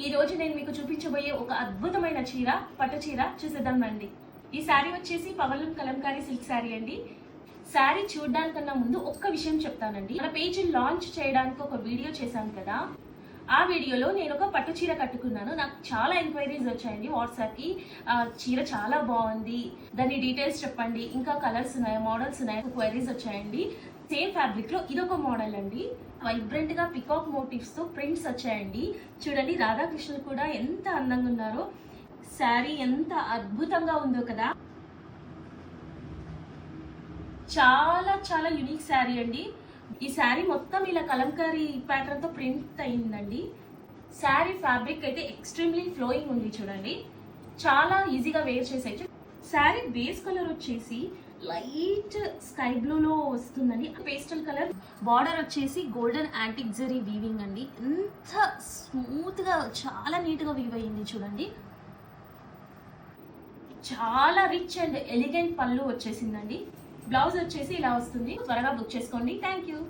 ఈ రోజు నేను మీకు చూపించబోయే ఒక అద్భుతమైన చీర, పట్టు చీర చూసేద్దామండి. ఈ శారీ వచ్చేసి పవళం కలంకారీ సిల్క్ శారీ అండి. శారీ చూడడానికన్నా ముందు ఒక్క విషయం చెప్తానండి. మన పేజ్ లాంచ్ చేయడానికి ఒక వీడియో చేశాను కదా, ఆ వీడియోలో నేను ఒక పట్టు చీర కట్టుకున్నాను. నాకు చాలా ఎంక్వైరీస్ వచ్చాయండి వాట్సాప్కి. చీర చాలా బాగుంది, దాని డీటెయిల్స్ చెప్పండి, ఇంకా కలర్స్ ఉన్నాయా, మోడల్స్ ఉన్నాయా, క్వైరీస్ వచ్చాయండి. సేమ్ ఫ్యాబ్రిక్ లో ఇదొక మోడల్ అండి. వైబ్రెంట్ గా పికాక్ మోటివ్స్ తో ప్రింట్స్ వచ్చాయండి. చూడండి, రాధాకృష్ణులు కూడా ఎంత అందంగా ఉన్నారో. శారీ ఎంత అద్భుతంగా ఉందో కదా. చాలా చాలా యూనిక్ శారీ అండి. ఈ శారీ మొత్తం ఇలా కలంకారీ ప్యాటర్న్ తో ప్రింట్ అయిందండి. శారీ ఫ్యాబ్రిక్ అయితే ఎక్స్ట్రీమ్లీ ఫ్లోయింగ్ ఉంది. చూడండి, చాలా ఈజీగా వేర్ చేసేయచ్చు. శారీ బేస్ కలర్ వచ్చేసి లైట్ స్కై బ్లూలో వస్తుందండి. పేస్టల్ కలర్ బార్డర్ వచ్చేసి గోల్డెన్ యాంటిక్ జరీ వీవింగ్ అండి. ఎంత స్మూత్ గా, చాలా నీట్ గా వీవ్ అయ్యింది. చూడండి, చాలా రిచ్ అండ్ ఎలిగెంట్ పళ్ళు వచ్చేసిందండి. బ్లౌజ్ వచ్చేసి ఇలా వస్తుంది. త్వరగా బుక్ చేసుకోండి. Thank you.